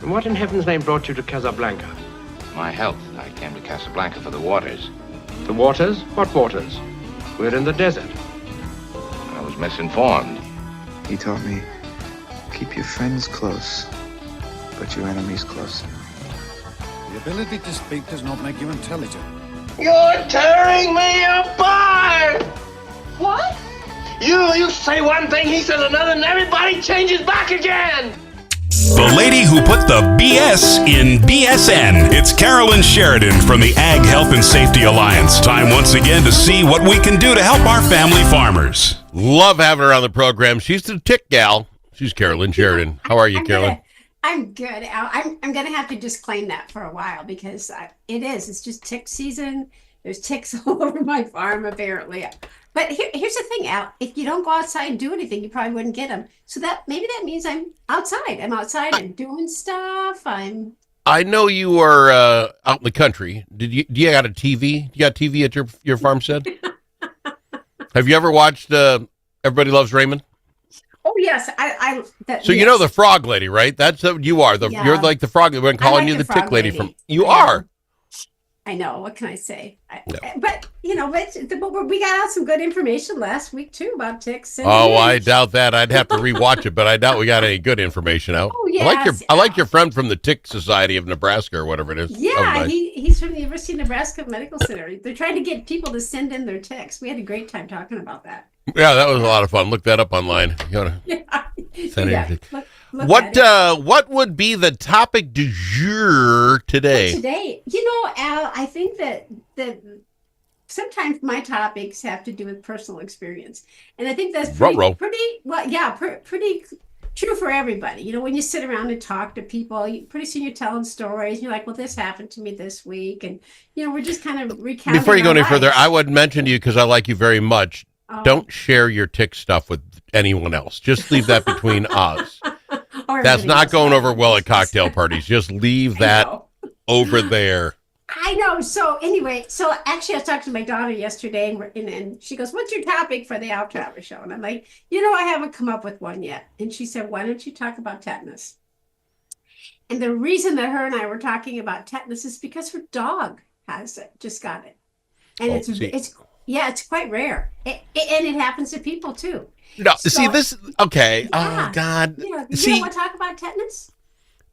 And what in heaven's name brought you to Casablanca? My health. I came to Casablanca for the waters. The waters? What waters? We're in the desert. I was misinformed. He taught me, keep your friends close, but your enemies closer. The ability to speak does not make you intelligent. You're tearing me apart! What? You say one thing, he says another, and everybody changes back again! The lady who put the BS in BSN. It's Carolyn Sheridan from the Ag Health and Safety Alliance. Time once again to see what we can do to help our family farmers. Love having her on the program. She's the tick gal. She's Carolyn Sheridan. How are you, Carolyn? I'm good, Al. I'm going to have to just claim that for a while because it's just tick season. There's ticks all over my farm, apparently. But here's the thing, Al. If you don't go outside and do anything, you probably wouldn't get them. So maybe that means I'm outside. I'm outside and doing stuff. I know you are out in the country. Do you got a TV? You got TV at your farm shed? Have you ever watched Everybody Loves Raymond? Oh yes, You know the frog lady, right? That's what you are. You're like the frog. We're calling you the tick lady from. You are. I know. What can I say? But we got out some good information last week too about ticks. I doubt that. I'd have to rewatch it, but I doubt we got any good information out. Oh yeah. I like your friend from the Tick Society of Nebraska or whatever it is. Yeah, nice. He's from the University of Nebraska Medical Center. They're trying to get people to send in their ticks. We had a great time talking about that. Yeah, that was a lot of fun. Look that up online. You gotta send it. What would be the topic du jour today? Today, Al, I think that sometimes my topics have to do with personal experience, and I think that's pretty true for everybody. When you sit around and talk to people, pretty soon you're telling stories. You're like, "Well, this happened to me this week," and we're just kind of recounting. Before you go any further, I would mention to you because I like you very much. Don't share your tick stuff with anyone else. Just leave that between us. That's not going over well at cocktail parties. Just leave that over there. I know. So anyway, actually I was talking to my daughter yesterday and she goes, "What's your topic for the Al Travis show?" And I'm like, I haven't come up with one yet. And she said, "Why don't you talk about tetanus?" And the reason that her and I were talking about tetanus is because her dog just got it. And it's quite rare. And it happens to people too. No, see this. Okay. Yeah. Oh God. You want to talk about tetanus?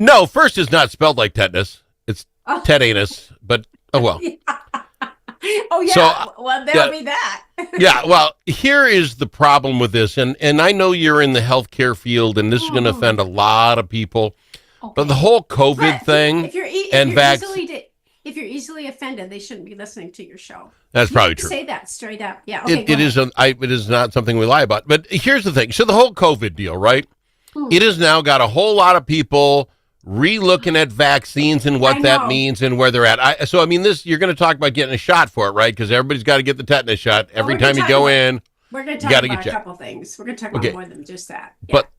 No, first it's not spelled like tetanus. It's tetanus, but oh well. Oh yeah. So, well, there'll be that. Yeah. Well, here is the problem with this, and I know you're in the healthcare field, and this is going to offend a lot of people. Okay. But the whole COVID thing if you're easily offended, they shouldn't be listening to your show. That's probably true. Say that straight up. Yeah. Okay, it is not something we lie about. But here's the thing. So the whole COVID deal, right? It has now got a whole lot of people re-looking at vaccines and what that means and where they're at. You're going to talk about getting a shot for it, right? Because everybody's got to get the tetanus shot every time you go in. We're going to talk about a couple things. We're going to talk about more than just that. Yeah. But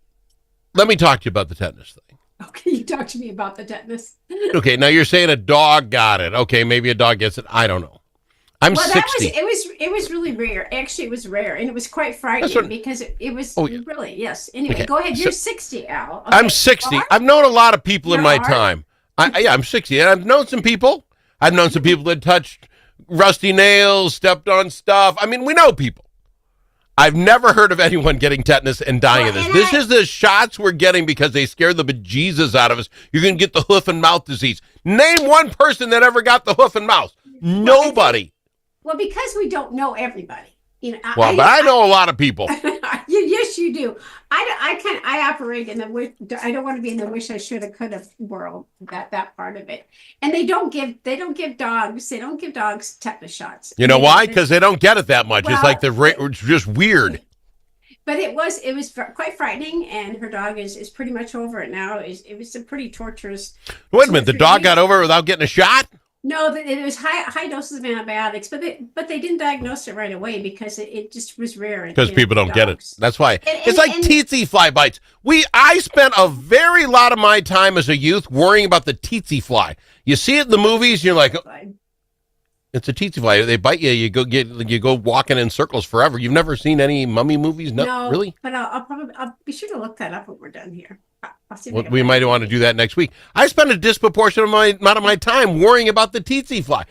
let me talk to you about the tetanus thing. Okay, you talk to me about the tetanus. Okay, now you're saying a dog got it. Okay, maybe a dog gets it. I don't know. I'm 60. It was really rare. Actually, it was rare, and it was quite frightening because it was really, yes. Anyway, okay. Go ahead. You're 60, Al. Okay. I'm 60. I've known a lot of people in my time. I'm 60, and I've known some people. I've known some people that touched rusty nails, stepped on stuff. We know people. I've never heard of anyone getting tetanus and dying of this. This is the shots we're getting because they scared the bejesus out of us. You're going to get the hoof and mouth disease. Name one person that ever got the hoof and mouth. Nobody. Well, because we don't know everybody. I know a lot of people. Yes, you do. I operate in the I don't want to be in the wish I should have could have world. That part of it, and they don't give dogs tetanus shots. You know why? Because they don't get it that much. Well, it's like it's just weird. But it was quite frightening, and her dog is pretty much over it now. It was a pretty torturous. Wait a minute, the dog got over it without getting a shot? No, it was high doses of antibiotics, but they didn't diagnose it right away because it just was rare. Because people don't get it. That's why. It's like tsetse fly bites. I spent a very lot of my time as a youth worrying about the tsetse fly. You see it in the movies, you're like, it's a tsetse fly. They bite you. You go walking in circles forever. You've never seen any mummy movies? No, really? But I'll be sure to look that up when we're done here. I'll see if I Well, can we find might it. want to do that next week. I spend a disproportionate amount of my time worrying about the tsetse fly.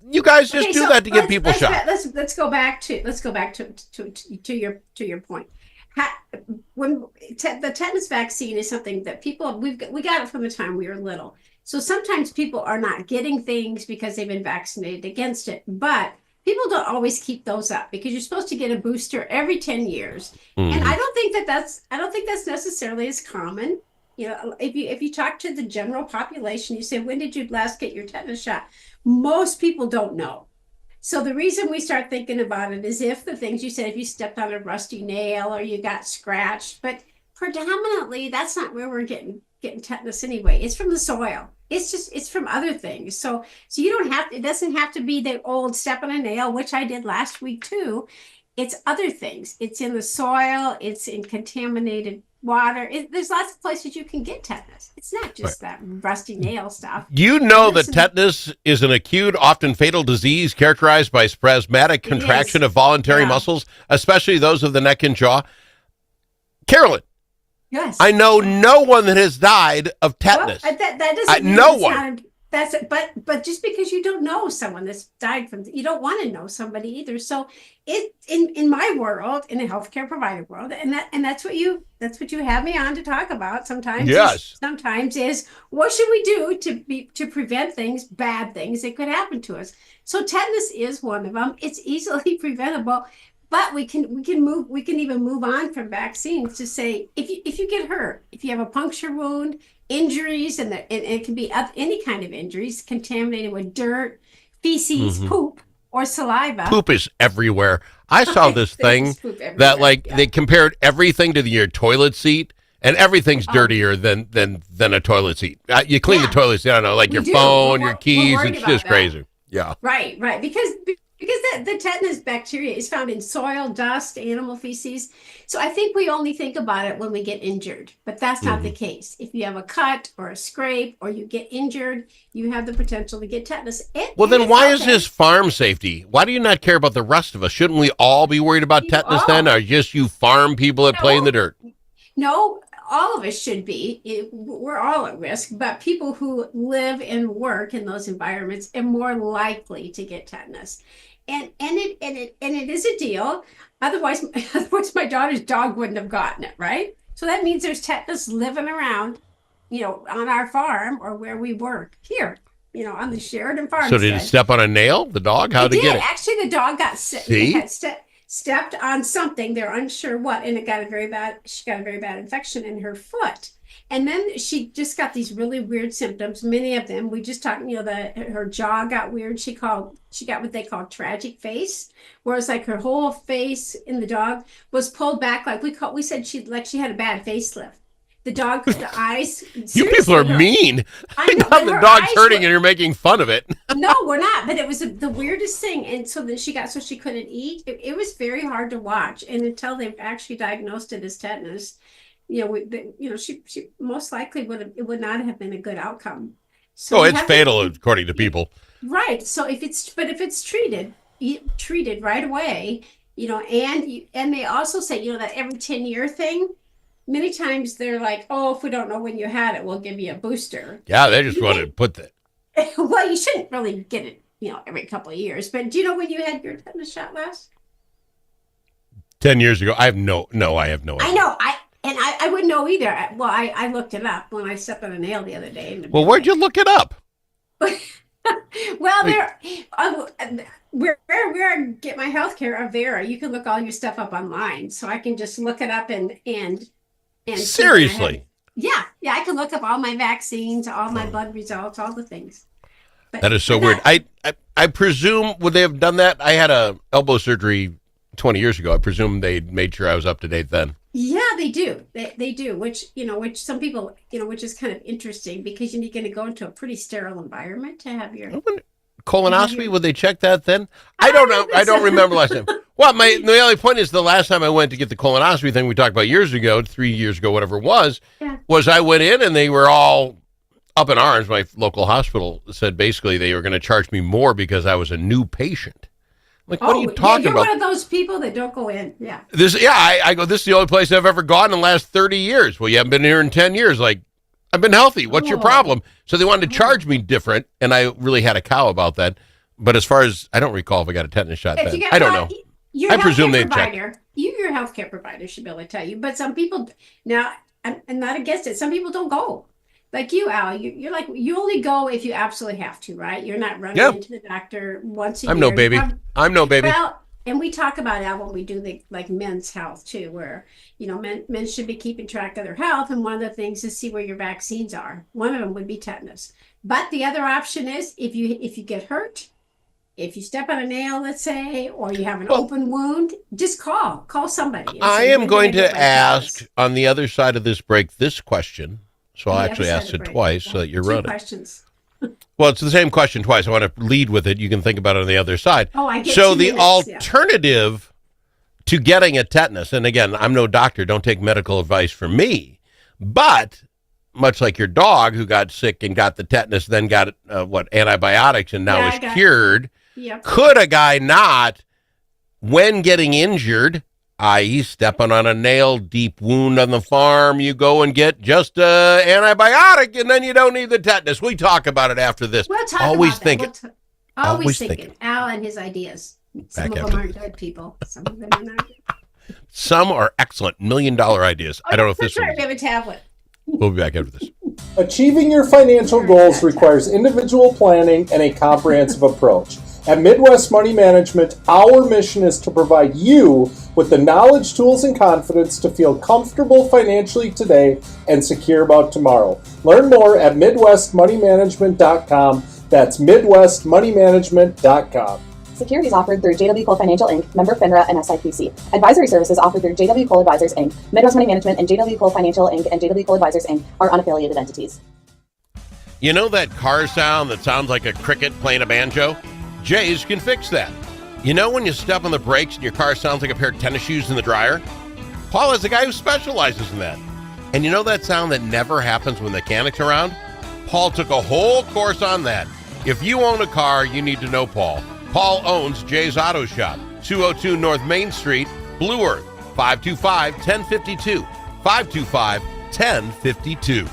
You guys just Okay, do so that to get people shot. Let's go back to your point. The tetanus vaccine is something that we got it from the time we were little. So sometimes people are not getting things because they've been vaccinated against it, but people don't always keep those up because you're supposed to get a booster every 10 years. And I don't think that's necessarily as common. You know, if you talk to the general population, you say, when did you last get your tetanus shot? Most people don't know. So the reason we start thinking about it is if the things you said, if you stepped on a rusty nail or you got scratched, but predominantly that's not where we're getting tetanus anyway. It's from the soil. It's from other things. So you don't have to, it doesn't have to be the old step on a nail, which I did last week too. It's other things. It's in the soil. It's in contaminated water. There's lots of places you can get tetanus. It's not just that rusty nail stuff. You know that tetanus is an acute, often fatal disease characterized by spasmodic contraction of voluntary muscles, especially those of the neck and jaw. Carolyn. Yes. I know no one that has died of tetanus. Well, that doesn't mean no it's one. Not, that's it. But just because you don't know someone that's died from, you don't want to know somebody either. So in my world, in the healthcare provider world, and that's what you have me on to talk about sometimes. Yes. Sometimes is what should we do to prevent bad things that could happen to us. So tetanus is one of them. It's easily preventable. But we can even move on from vaccines to say if you get hurt, if you have a puncture wound, injuries, and it can be any kind of injuries contaminated with dirt, feces, poop, or saliva. Poop is everywhere. I saw this thing that they compared everything to your toilet seat, and everything's dirtier than a toilet seat. You clean the toilet seat, I don't know, like your phone, your keys. It's just crazy. Yeah. Right. Because the tetanus bacteria is found in soil, dust, animal feces. So I think we only think about it when we get injured, but that's not the case. If you have a cut or a scrape or you get injured, you have the potential to get tetanus. Well, then why is this farm safety? Why do you not care about the rest of us? Shouldn't we all be worried about tetanus then? Or just you farm people that play in the dirt? No, all of us should be. We're all at risk, but people who live and work in those environments are more likely to get tetanus. And it is a deal. Otherwise my daughter's dog wouldn't have gotten it, right? So that means there's tetanus living around, on our farm or where we work here, on the Sheridan farm. So did it step on a nail, the dog? How did it get it? Actually, the dog got sick. See? Stepped on something. They're unsure what, and she got a very bad infection in her foot. And then she just got these really weird symptoms. Many of them, we just talked, her jaw got weird. She got what they call tragic face, where it's like her whole face in the dog was pulled back. Like we said, she had a bad facelift. The dog, the eyes. You people are mean. I know. The dog's hurting and you're making fun of it. No, we're not. But it was the weirdest thing. And so then she couldn't eat. It was very hard to watch. And until they actually diagnosed it as tetanus, she most likely would not have been a good outcome. So it's fatal according to people. Right. So if it's treated right away, and they also say, that every 10-year thing, many times they're like, oh, if we don't know when you had it, we'll give you a booster. Yeah, they just wanted to put that. Well, you shouldn't really get it, every couple of years. But do you know when you had your tetanus shot last? 10 years ago. I have no idea. I know. I wouldn't know either. Well, I looked it up when I stepped on a nail the other day. Well, where'd you look it up? Well, where I get my healthcare, Avera, you can look all your stuff up online. So I can just look it up and seriously. Yeah, I can look up all my vaccines, all my blood results, all the things. But that is so weird. I presume, would they have done that? I had a elbow surgery 20 years ago. I presume they made sure I was up to date then. Yeah, they do. They do, which some people, which is kind of interesting because you're going to go into a pretty sterile environment to have your colonoscopy. Would they check that then? I don't know. I don't remember last time. Well, the only point is the last time I went to get the colonoscopy thing we talked about years ago, 3 years ago, whatever it was I went in and they were all up in arms. My local hospital said basically they were going to charge me more because I was a new patient. Like, what are you talking you're about? one of those people that don't go in. Yeah. I go, this is the only place I've ever gone in the last 30 years. Well, you haven't been here in 10 years. Like, I've been healthy. What's your problem? So they wanted to charge me different, and I really had a cow about that. But as far as, I don't recall if I got a tetanus shot then. I don't know. I presume they'd check. Your healthcare provider should be able to tell you. But some people, now, I'm not against it. Some people don't go. Like you, Al, you're like, you only go if you absolutely have to, right? You're not running into the doctor once a year. I'm no baby. I'm no baby. Well, and we talk about that when we do the like men's health too, where men should be keeping track of their health, and one of the things is see where your vaccines are. One of them would be tetanus, but the other option is if you get hurt, if you step on a nail, let's say, or you have an open wound, just call somebody. I am going to ask on the other side of this break this question, so I'll actually ask it twice so that you're running. Questions. Well, it's the same question twice. I want to lead with it. You can think about it on the other side. Oh, I get so 2 the minutes, alternative to getting a tetanus, and again, I'm no doctor. Don't take medical advice from me. But much like your dog who got sick and got the tetanus, then got antibiotics, and now is cured. Yep. Could a guy not, when getting injured, i.e. stepping on a nail, deep wound on the farm, you go and get just an antibiotic, and then you don't need the tetanus? We talk about it after this. We'll talk Always about thinking. that. Always thinking. Al and his ideas. Some of them aren't good, people. Some of them are not good. Some are excellent $1 million ideas. I don't know if this one. We have a tablet. We'll be back after this. Achieving your financial goals requires individual planning and a comprehensive approach. At Midwest Money Management, our mission is to provide you with the knowledge, tools, and confidence to feel comfortable financially today and secure about tomorrow. Learn more at MidwestMoneyManagement.com. That's MidwestMoneyManagement.com. Securities offered through JW Cole Financial Inc., member FINRA and SIPC. Advisory services offered through JW Cole Advisors Inc., Midwest Money Management, and JW Cole Financial Inc. and JW Cole Advisors Inc. are unaffiliated entities. You know that car sound that sounds like a cricket playing a banjo? Jay's can fix that. You know when you step on the brakes and your car sounds like a pair of tennis shoes in the dryer? Paul is a guy who specializes in that. And you know that sound that never happens when the mechanic's around? Paul took a whole course on that. If you own a car, you need to know Paul. Paul owns Jay's Auto Shop, 202 North Main Street, Blue Earth, 525-1052, 525-1052.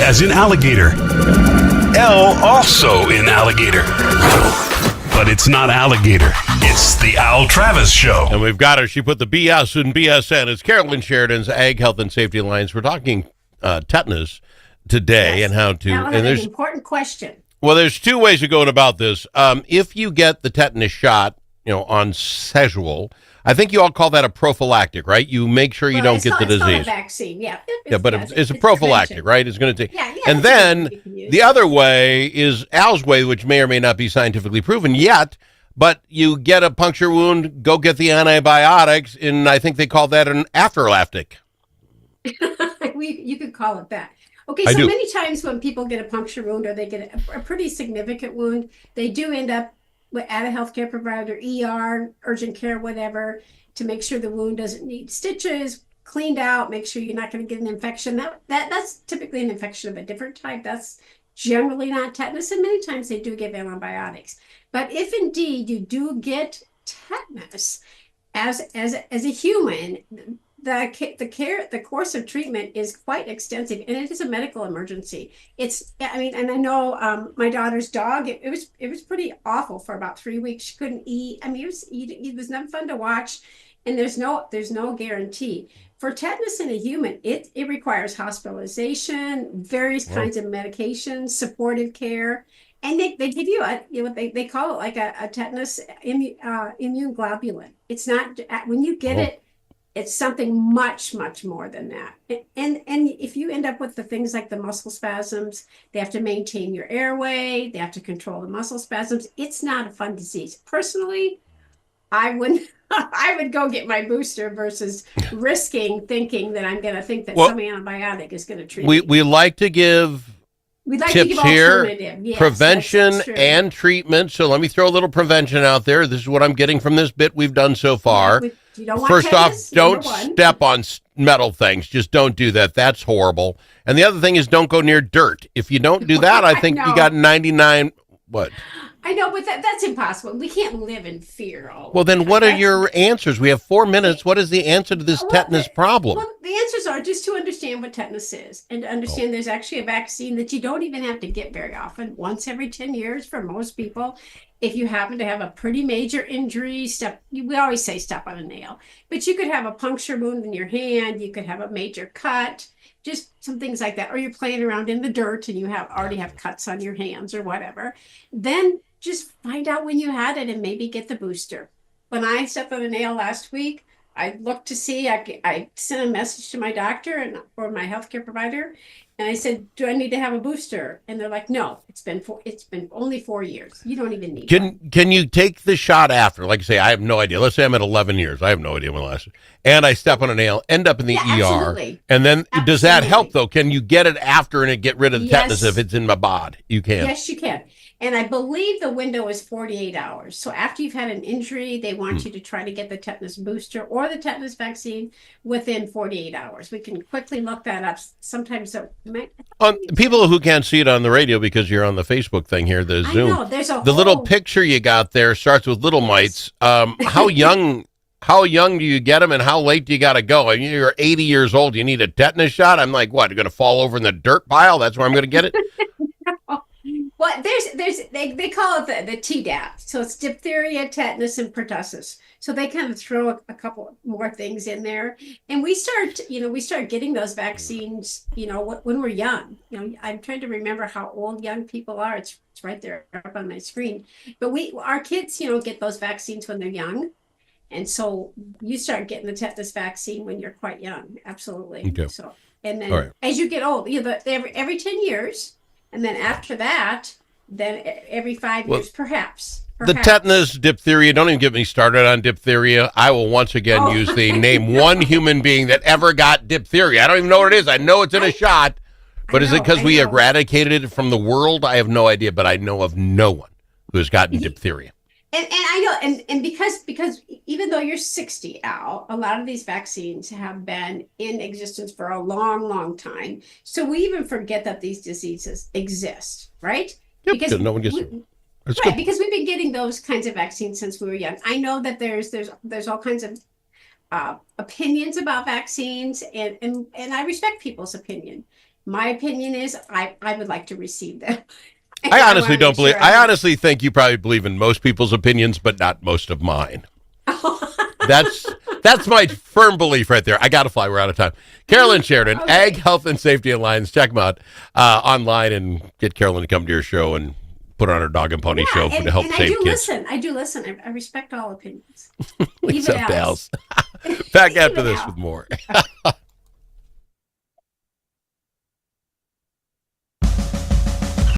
as in alligator. L also in alligator. But it's not alligator. It's the Al Travis Show. And we've got her. She put the BS in BSN. It's Carolyn Sheridan's Ag Health and Safety Alliance. We're talking tetanus today and how to. Now, and there's an important question. Well, there's two ways of going about this. If you get the tetanus shot, on schedule, I think you all call that a prophylactic, right? You make sure you don't get the disease. It's not a vaccine, yeah. But it's a prophylactic, right? It's going to take. Yeah, and then the other way is Al's way, which may or may not be scientifically proven yet. But you get a puncture wound, go get the antibiotics, and I think they call that an afterlactic. You could call it that. Okay, so many times when people get a puncture wound or they get a pretty significant wound, they do end up at a healthcare provider, ER, urgent care, whatever, to make sure the wound doesn't need stitches, cleaned out, make sure you're not going to get an infection. That's typically an infection of a different type. That's generally not tetanus, and many times they do give antibiotics. But if indeed you do get tetanus as a human, the course of treatment is quite extensive, and it is a medical emergency. And I know my daughter's dog. It was pretty awful for about 3 weeks. She couldn't eat. It was not fun to watch, and there's no guarantee for tetanus in a human. It requires hospitalization, various kinds of medications, supportive care, and they give you they call it like a tetanus immune globulin. It's not when you get it. It's something much, much more than that. And if you end up with the things like the muscle spasms, they have to maintain your airway, they have to control the muscle spasms. It's not a fun disease. Personally, I would go get my booster versus thinking that I'm going to think that some antibiotic is going to treat me. We like to give tips here, yes, prevention and treatment. So let me throw a little prevention out there. This is what I'm getting from this bit we've done so far. You don't want First tetanus, off, don't step on metal things. Just don't do that. That's horrible. And the other thing is don't go near dirt. If you don't do that, I think you got 99. What? I know, but that's impossible. We can't live in fear all Well, then what are your answers? We have 4 minutes. What is the answer to this tetanus problem? Well, the answers are just to understand what tetanus is and to understand there's actually a vaccine that you don't even have to get very often, once every 10 years for most people. If you happen to have a pretty major injury, we always say step on a nail, but you could have a puncture wound in your hand. You could have a major cut, just some things like that. Or you're playing around in the dirt and you already have cuts on your hands or whatever. Then just find out when you had it and maybe get the booster. When I stepped on a nail last week, I looked to see, I sent a message to my doctor or my healthcare provider, and I said, do I need to have a booster? And they're like, no, it's been only 4 years. You don't even need one. Can you take the shot after? Like I say, I have no idea. Let's say I'm at 11 years. I have no idea when last. And I step on a nail, end up in the ER. Absolutely. And then does that help, though? Can you get it after and get rid of the tetanus if it's in my bod? You can. Yes, you can. And I believe the window is 48 hours. So after you've had an injury, they want you to try to get the tetanus booster or the tetanus vaccine within 48 hours. We can quickly look that up. Sometimes people who can't see it on the radio because you're on the Facebook thing here, the Zoom. I know, there's the little picture you got there starts with little mites. How young do you get them and how late do you got to go? I mean, you're 80 years old. You need a tetanus shot? I'm like, what? You're going to fall over in the dirt pile? That's where I'm going to get it? Well, they call it the Tdap. So it's diphtheria, tetanus, and pertussis. So they kind of throw a couple more things in there, and we start getting those vaccines, when we're young. I'm trying to remember how old young people are. It's right there up on my screen. But our kids, get those vaccines when they're young, and so you start getting the tetanus vaccine when you're quite young. Absolutely. Okay. So, and then as you get old, every 10 years. And then after that, then every 5 years, perhaps. The tetanus, diphtheria, don't even get me started on diphtheria. I will once again use the name one human being that ever got diphtheria. I don't even know what it is. I know it's in a shot, but is it because we eradicated it from the world? I have no idea, but I know of no one who has gotten diphtheria. And I know, and because even though you're 60, Al, a lot of these vaccines have been in existence for a long, long time. So we even forget that these diseases exist, right? Yep, because no one gets it. Right, because we've been getting those kinds of vaccines since we were young. I know that there's all kinds of opinions about vaccines, and I respect people's opinion. my opinion is I would like to receive them. I honestly wanna don't make believe. sure I have- honestly think you probably believe in most people's opinions, but not most of mine. That's my firm belief right there. I got to fly. We're out of time. Carolyn Sheridan, Okay. Ag Health and Safety Alliance. Check them out online and get Carolyn to come to your show and put on her dog and pony show and, to help and save I do kids. listen. I do listen. I respect all opinions. Except Alice. Al's. Back Even after this Al. with more.